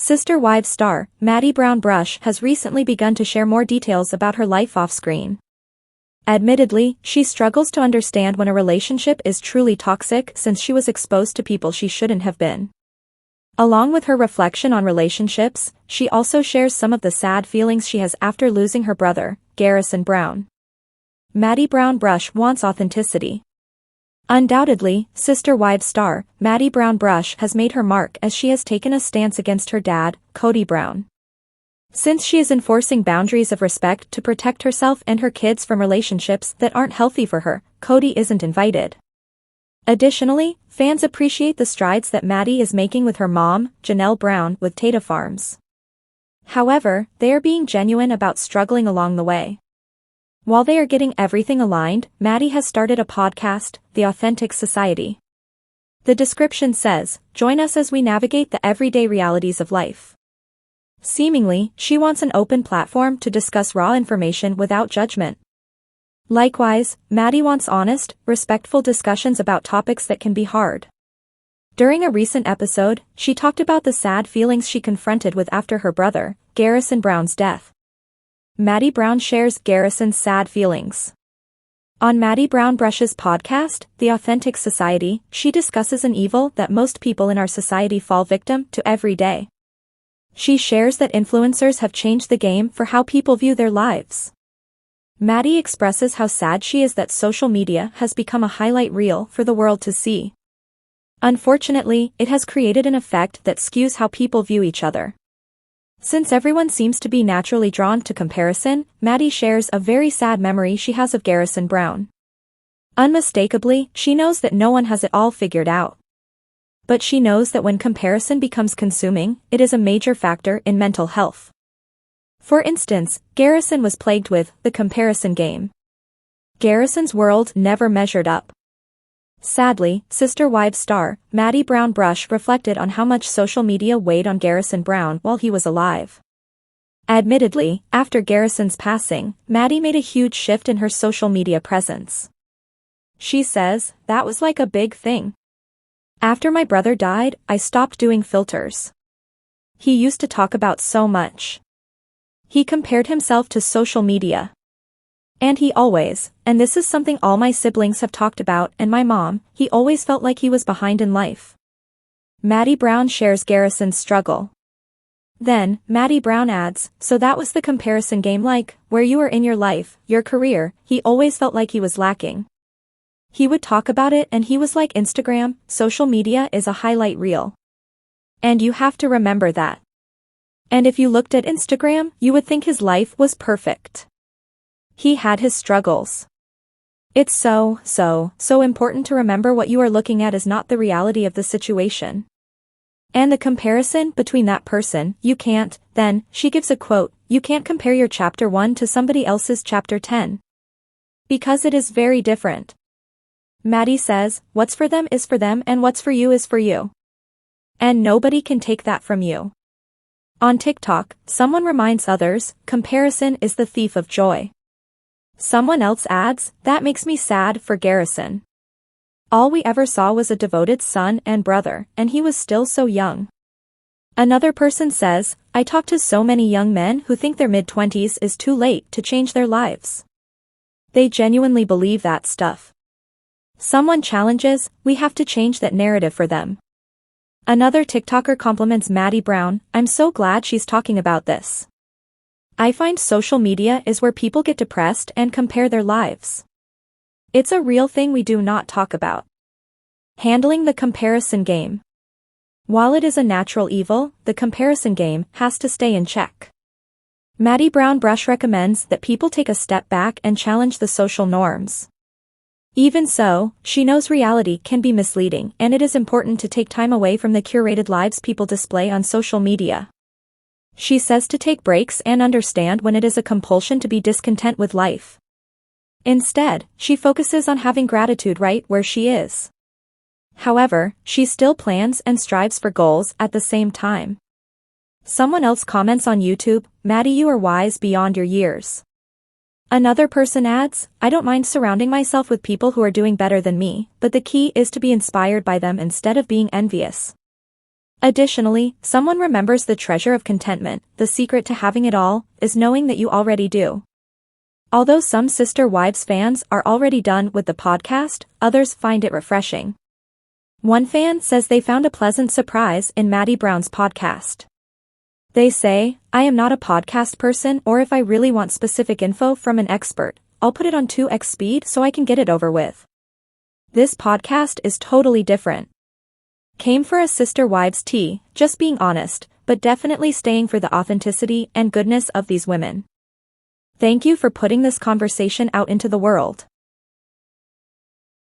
Sister Wives star, Maddie Brown-Brush has recently begun to share more details about her life off-screen. Admittedly, she struggles to understand when a relationship is truly toxic since she was exposed to people she shouldn't have been. Along with her reflection on relationships, she also shares some of the sad feelings she has after losing her brother, Garrison Brown. Maddie Brown-Brush wants authenticity. Undoubtedly, Sister Wives star, Maddie Brown-Brush has made her mark as she has taken a stance against her dad, Cody Brown. Since she is enforcing boundaries of respect to protect herself and her kids from relationships that aren't healthy for her, Cody isn't invited. Additionally, fans appreciate the strides that Maddie is making with her mom, Janelle Brown, with Tata Farms. However, they are being genuine about struggling along the way. While they are getting everything aligned, Maddie has started a podcast, The Authentic Society. The description says, "Join us as we navigate the everyday realities of life." Seemingly, she wants an open platform to discuss raw information without judgment. Likewise, Maddie wants honest, respectful discussions about topics that can be hard. During a recent episode, she talked about the sad feelings she confronted with after her brother, Garrison Brown's death. Maddie Brown shares Garrison's sad feelings. On Maddie Brown-Brush's podcast, The Authentic Society, she discusses an evil that most people in our society fall victim to every day. She shares that influencers have changed the game for how people view their lives. Maddie expresses how sad she is that social media has become a highlight reel for the world to see. Unfortunately, it has created an effect that skews how people view each other. Since everyone seems to be naturally drawn to comparison, Maddie shares a very sad memory she has of Garrison Brown. Unmistakably, she knows that no one has it all figured out. But she knows that when comparison becomes consuming, it is a major factor in mental health. For instance, Garrison was plagued with the comparison game. Garrison's world never measured up. Sadly, Sister Wives star, Maddie Brown-Brush reflected on how much social media weighed on Garrison Brown while he was alive. Admittedly, after Garrison's passing, Maddie made a huge shift in her social media presence. She says, "That was like a big thing. After my brother died, I stopped doing filters. He used to talk about so much. He compared himself to social media. And he always, and this is something all my siblings have talked about and my mom, he always felt like he was behind in life." Maddie Brown shares Garrison's struggle. Then, Maddie Brown adds, "So that was the comparison game, like, where you were in your life, your career, he always felt like he was lacking. He would talk about it and he was like Instagram, social media is a highlight reel. And you have to remember that. And if you looked at Instagram, you would think his life was perfect. He had his struggles. It's so important to remember what you are looking at is not the reality of the situation. And the comparison between that person, you can't," then, she gives a quote, "You can't compare your chapter 1 to somebody else's chapter 10. Because it is very different." Maddie says, "What's for them is for them and what's for you is for you. And nobody can take that from you." On TikTok, someone reminds others, "Comparison is the thief of joy." Someone else adds, "That makes me sad for Garrison. All we ever saw was a devoted son and brother, and he was still so young." Another person says, "I talk to so many young men who think their mid-20s is too late to change their lives. They genuinely believe that stuff." Someone challenges, "We have to change that narrative for them." Another TikToker compliments Maddie Brown, "I'm so glad she's talking about this. I find social media is where people get depressed and compare their lives. It's a real thing we do not talk about." Handling the comparison game. While it is a natural evil, the comparison game has to stay in check. Maddie Brown-Brush recommends that people take a step back and challenge the social norms. Even so, she knows reality can be misleading and it is important to take time away from the curated lives people display on social media. She says to take breaks and understand when it is a compulsion to be discontent with life. Instead, she focuses on having gratitude right where she is. However, she still plans and strives for goals at the same time. Someone else comments on YouTube, "Maddie, you are wise beyond your years." Another person adds, "I don't mind surrounding myself with people who are doing better than me, but the key is to be inspired by them instead of being envious." Additionally, someone remembers the treasure of contentment. The secret to having it all is knowing that you already do. Although some Sister Wives fans are already done with the podcast, others find it refreshing. One fan says they found a pleasant surprise in Maddie Brown's podcast. They say, "I am not a podcast person, or if I really want specific info from an expert, I'll put it on 2x speed so I can get it over with. This podcast is totally different. Came for a Sister Wives tea, just being honest, but definitely staying for the authenticity and goodness of these women. Thank you for putting this conversation out into the world."